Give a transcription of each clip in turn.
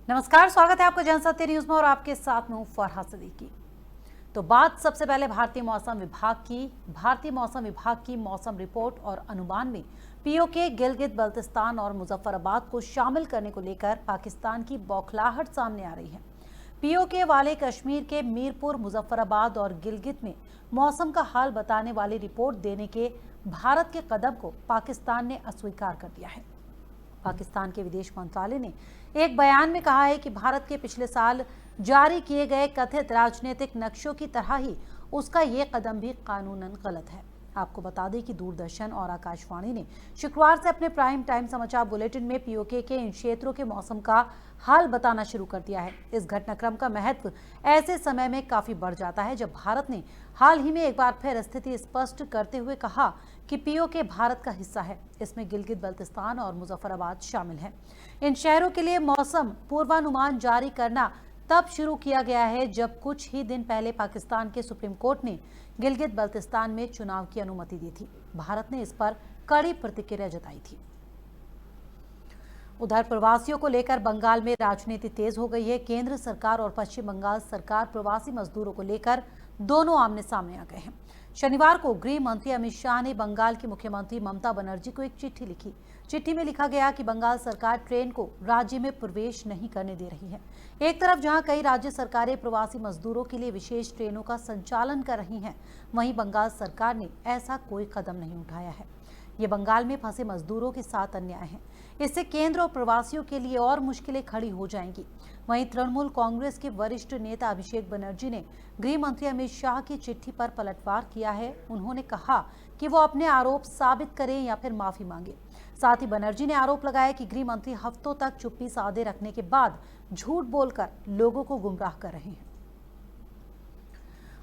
नमस्कार, स्वागत है आपका जनसत्य न्यूज में और आपके साथ में हूं फरहा सिद्दीकी। तो बात सबसे पहले भारतीय मौसम विभाग की मौसम रिपोर्ट और अनुमान में पीओके, गिलगित बल्तिस्तान और मुजफ्फराबाद को शामिल करने को लेकर पाकिस्तान की बौखलाहट सामने आ रही है। पीओके वाले कश्मीर के मीरपुर, मुजफ्फराबाद और गिलगित में मौसम का हाल बताने वाली रिपोर्ट देने के भारत के कदम को पाकिस्तान ने अस्वीकार कर दिया है। पाकिस्तान के विदेश मंत्रालय ने एक बयान में कहा है कि भारत के पिछले साल जारी किए गए कथित राजनीतिक नक्शों की तरह ही उसका ये कदम भी कानूनन गलत है। आपको बता दें कि दूरदर्शन और आकाशवाणी ने शुक्रवार से अपने प्राइम टाइम समाचार बुलेटिन में पीओके के इन क्षेत्रों के मौसम का हाल बताना शुरू कर दिया है। इस घटनाक्रम का महत्व ऐसे समय में काफी बढ़ जाता है जब भारत ने हाल ही में एक बार फिर स्थिति स्पष्ट करते हुए कहा कि पीओके भारत का हिस्सा है। इसमें गिलगित बल्तिस्तान और मुजफ्फराबाद शामिल है। इन शहरों के लिए मौसम पूर्वानुमान जारी करना तब शुरू किया गया है जब कुछ ही दिन पहले पाकिस्तान के सुप्रीम कोर्ट ने गिलगित बल्तिस्तान में चुनाव की अनुमति दी थी। भारत ने इस पर कड़ी प्रतिक्रिया जताई थी। उधर प्रवासियों को लेकर बंगाल में राजनीति तेज हो गई है। केंद्र सरकार और पश्चिम बंगाल सरकार प्रवासी मजदूरों को लेकर दोनों आमने सामने आ गए हैं। शनिवार को गृह मंत्री अमित शाह ने बंगाल की मुख्यमंत्री ममता बनर्जी को एक चिट्ठी लिखी। चिट्ठी में लिखा गया कि बंगाल सरकार ट्रेन को राज्य में प्रवेश नहीं करने दे रही है। एक तरफ जहां कई राज्य सरकारें प्रवासी मजदूरों के लिए विशेष ट्रेनों का संचालन कर रही हैं, वहीं बंगाल सरकार ने ऐसा कोई कदम नहीं उठाया है। ये बंगाल में फंसे मजदूरों के साथ अन्याय है। इससे केंद्र और प्रवासियों के लिए और मुश्किलें खड़ी हो जाएंगी। वहीं तृणमूल कांग्रेस के वरिष्ठ नेता अभिषेक बनर्जी ने गृह मंत्री अमित शाह की चिट्ठी पर पलटवार किया है। उन्होंने कहा कि वो अपने आरोप साबित करें या फिर माफी मांगे। साथ ही बनर्जी ने आरोप लगाया कि गृह मंत्री हफ्तों तक चुप्पी साधे रखने के बाद झूठ बोलकर लोगों को गुमराह कर रहे हैं।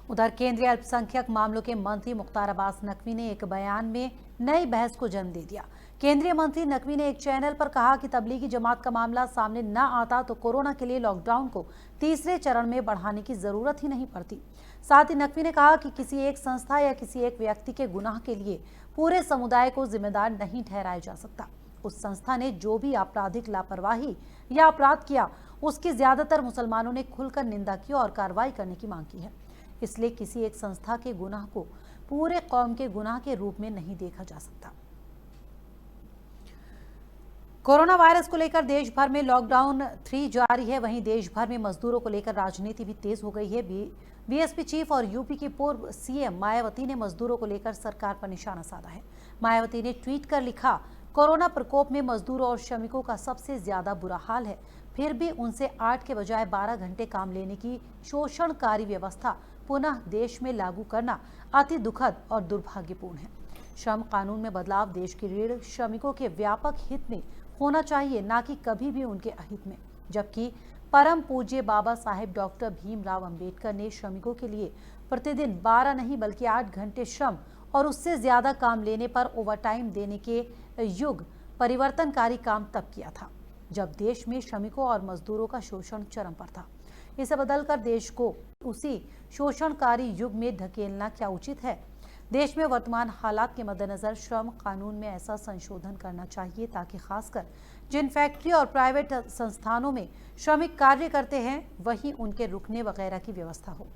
उधर केंद्रीय अल्पसंख्यक मामलों के मंत्री मुख्तार अब्बास नकवी ने एक बयान में नई बहस को जन्म दे दिया। केंद्रीय मंत्री नकवी ने एक चैनल पर कहा कि तबलीगी जमात का मामला सामने न आता तो कोरोना के लिए लॉकडाउन को तीसरे चरण में बढ़ाने की जरूरत ही नहीं पड़ती। साथ ही नकवी ने कहा कि किसी एक संस्था या किसी एक व्यक्ति के गुनाह के लिए पूरे समुदाय को जिम्मेदार नहीं ठहराया जा सकता। उस संस्था ने जो भी आपराधिक लापरवाही या अपराध किया, उसकी ज्यादातर मुसलमानों ने खुलकर निंदा की और कार्रवाई करने की मांग की है। इसलिए किसी एक संस्था के गुनाह को पूरे कौम के गुनाह के रूप में नहीं देखा जा सकता। कोरोना वायरस को लेकर देश भर में लॉकडाउन 3 जारी है। वहीं देश भर में मजदूरों को लेकर राजनीति भी तेज हो गई है। बीएसपी चीफ और यूपी की पूर्व सीएम मायावती ने मजदूरों को लेकर सरकार पर निशाना साधा है। मायावती ने ट्वीट कर लिखा, कोरोना प्रकोप में मजदूरों और श्रमिकों का सबसे ज्यादा बुरा हाल है। फिर भी उनसे 8 के बजाय 12 घंटे काम लेने की शोषणकारी व्यवस्था पुनः देश में लागू करना अति दुखद और दुर्भाग्यपूर्ण है। श्रम कानून में बदलाव देश की रीढ़ श्रमिकों के व्यापक हित में होना चाहिए, ना कि कभी भी उनके अहित में। जबकि परम पूज्य बाबा साहेब डॉक्टर भीमराव अंबेडकर ने श्रमिकों के लिए प्रतिदिन 12 नहीं बल्कि 8 घंटे श्रम और उससे ज्यादा काम लेने पर ओवरटाइम देने के युग परिवर्तनकारी काम तब किया था जब देश में श्रमिकों और मजदूरों का शोषण चरम पर था। इसे बदलकर देश को उसी शोषणकारी युग में धकेलना क्या उचित है? देश में वर्तमान हालात के मद्देनजर श्रम कानून में ऐसा संशोधन करना चाहिए ताकि खासकर जिन फैक्ट्री और प्राइवेट संस्थानों में श्रमिक कार्य करते हैं वहीं उनके रुकने वगैरह की व्यवस्था हो।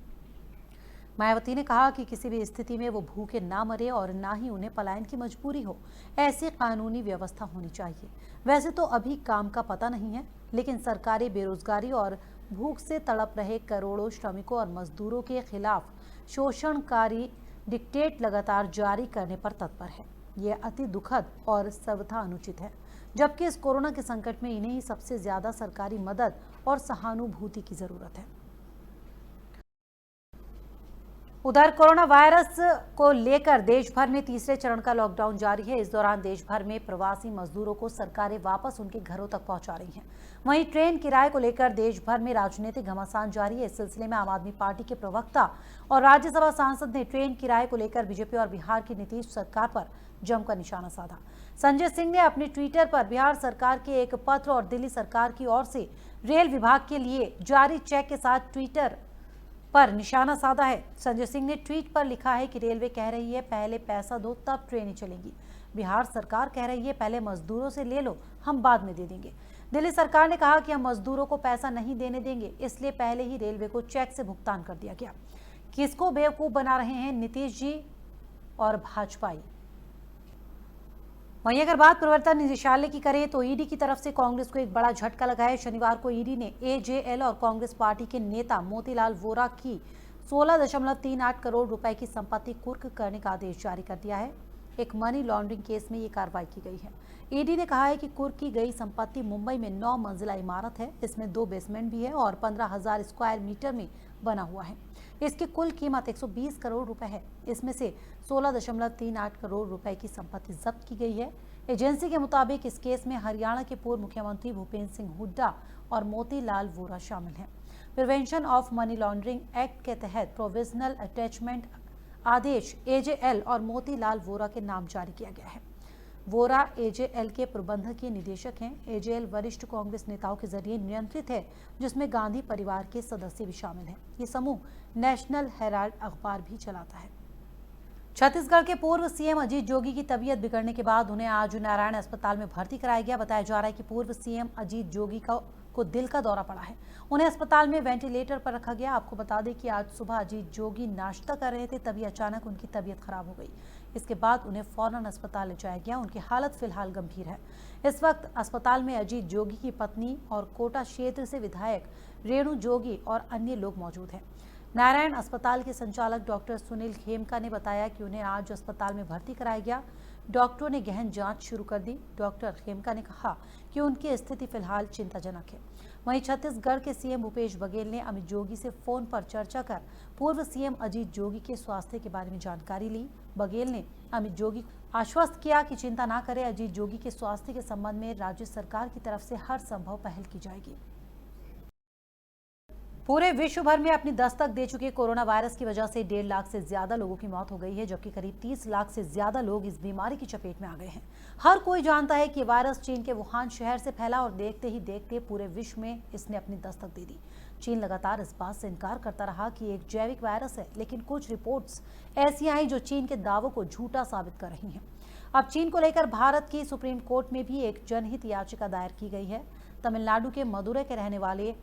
मायावती ने कहा कि किसी भी स्थिति में वो भूखे ना मरे और ना ही उन्हें पलायन की मजबूरी हो। ऐसी कानूनी व्यवस्था होनी चाहिए। वैसे तो अभी काम का पता नहीं है, लेकिन सरकारें बेरोजगारी और भूख से तड़प रहे करोड़ों श्रमिकों और मजदूरों के खिलाफ शोषणकारी डिक्टेट लगातार जारी करने पर तत्पर है। ये अति दुखद और सर्वथा अनुचित है, जबकि इस कोरोना के संकट में इन्हें ही सबसे ज्यादा सरकारी मदद और सहानुभूति की जरूरत है। उधर कोरोना वायरस को लेकर देश भर में तीसरे चरण का लॉकडाउन जारी है। इस दौरान देश भर में प्रवासी मजदूरों को सरकारें वापस उनके घरों तक पहुंचा रही हैं। वहीं ट्रेन किराए को लेकर देश भर में राजनीतिक घमासान जारी है। इस सिलसिले में आम आदमी पार्टी के प्रवक्ता और राज्यसभा सांसद ने ट्रेन किराए को लेकर बीजेपी और बिहार की नीतीश सरकार पर जमकर निशाना साधा। संजय सिंह ने अपने ट्विटर पर बिहार सरकार के एक पत्र और दिल्ली सरकार की ओर से रेल विभाग के लिए जारी चेक के साथ ट्विटर पर निशाना साधा है। संजय सिंह ने ट्वीट पर लिखा है कि रेलवे कह रही है पहले पैसा दो तब ट्रेनें चलेंगी। बिहार सरकार कह रही है पहले मजदूरों से ले लो, हम बाद में दे देंगे। दिल्ली सरकार ने कहा कि हम मजदूरों को पैसा नहीं देने देंगे, इसलिए पहले ही रेलवे को चेक से भुगतान कर दिया गया। किसको बेवकूफ बना रहे हैं नीतीश जी और भाजपाई। वहीं अगर बात प्रवर्तन निदेशालय की करें तो ईडी की तरफ से कांग्रेस को एक बड़ा झटका लगा है। शनिवार को ईडी ने एजेएल और कांग्रेस पार्टी के नेता मोतीलाल वोरा की 16.38 करोड़ रुपए की संपत्ति कुर्क करने का आदेश जारी कर दिया है। एक मनी लॉन्ड्रिंग केस में ये कार्रवाई की गई है। ईडी ने कहा है कि कुर्क की गई संपत्ति मुंबई में 9 मंजिला इमारत है। इसमें 2 बेसमेंट भी है और 15,000 स्क्वायर मीटर में बना हुआ है। इसकी कुल कीमत 120 करोड़ रुपए है। इसमें से 16.38 करोड़ रुपए की संपत्ति जब्त की गई है। एजेंसी के मुताबिक इस केस में हरियाणा के पूर्व मुख्यमंत्री भूपेंद्र सिंह हुड्डा और मोतीलाल वोरा शामिल हैं। Prevention of money laundering act के तहत प्रोविजनल अटैचमेंट आदेश एजेएल और मोतीलाल वोरा के नाम जारी किया गया है। वोरा एजेएल के प्रबंधकीय निदेशक हैं। एजेएल वरिष्ठ कांग्रेस नेताओं के जरिए नियंत्रित है, जिसमें गांधी परिवार के सदस्य भी शामिल हैं। ये समूह नेशनल हेराल्ड अखबार भी चलाता है। छत्तीसगढ़ के पूर्व सीएम अजीत जोगी की तबीयत बिगड़ने के बाद उन्हें आज नारायण अस्पताल में भर्ती कराया गया। बताया जा रहा है कि पूर्व सीएम अजीत जोगी को दिल का दौरा पड़ा है। उन्हें अस्पताल में वेंटिलेटर पर रखा गया। आपको बता दें कि आज सुबह अजीत जोगी नाश्ता कर रहे थे, तभी अचानक उनकी तबीयत खराब हो गई। इसके बाद उन्हें फौरन अस्पताल ले जाया गया। उनकी हालत फिलहाल गंभीर है। इस वक्त अस्पताल में अजीत जोगी की पत्नी और कोटा क्षेत्र से विधायक रेणु जोगी और अन्य लोग मौजूद हैं। नारायण अस्पताल के संचालक डॉक्टर सुनील खेमका ने बताया कि उन्हें आज अस्पताल में भर्ती कराया गया। डॉक्टरों ने गहन जांच शुरू कर दी। डॉक्टर खेमका ने कहा कि उनकी स्थिति फिलहाल चिंताजनक है। वहीं छत्तीसगढ़ के सीएम भूपेश बघेल ने अमित जोगी से फोन पर चर्चा कर पूर्व सीएम अजीत जोगी के स्वास्थ्य के बारे में जानकारी ली। बघेल ने अमित जोगी को आश्वस्त किया कि चिंता न करें, अजीत जोगी के स्वास्थ्य के संबंध में राज्य सरकार की तरफ से हर संभव पहल की जाएगी। पूरे विश्व भर में अपनी दस्तक दे चुके कोरोना वायरस की वजह से 1.5 लाख से ज्यादा लोगों की मौत हो गई है, जबकि करीब 30 लाख से ज्यादा लोग इस बीमारी की चपेट में आ गए हैं। हर कोई जानता है कि वायरस चीन के वुहान शहर से फैला और देखते ही देखते पूरे विश्व में इसने अपनी दस्तक दे दी। चीन लगातार इस बात से इनकार करता रहा कि एक जैविक वायरस है, लेकिन कुछ रिपोर्ट्स ऐसी आई जो चीन के दावों को झूठा साबित कर रही हैं। अब चीन को लेकर भारत की सुप्रीम कोर्ट में भी एक जनहित याचिका दायर की गई है। तमिलनाडु के मदुरै के रहने वाले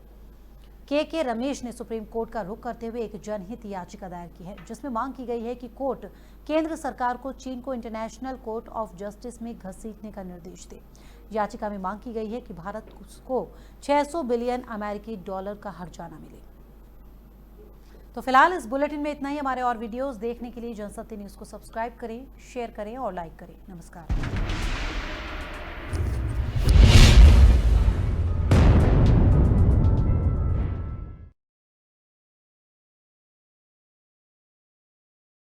के रमेश ने सुप्रीम कोर्ट का रुख करते हुए एक जनहित याचिका दायर की है, जिसमें मांग की गई है कि कोर्ट केंद्र सरकार को चीन को इंटरनेशनल कोर्ट ऑफ जस्टिस में घसीटने का निर्देश दे। याचिका में मांग की गई है कि भारत को 600 बिलियन अमेरिकी डॉलर का हर्जाना मिले। तो फिलहाल इस बुलेटिन में इतना ही। हमारे और वीडियोस देखने के लिए जनसत्य न्यूज को सब्सक्राइब करें, शेयर करें और लाइक करें। नमस्कार।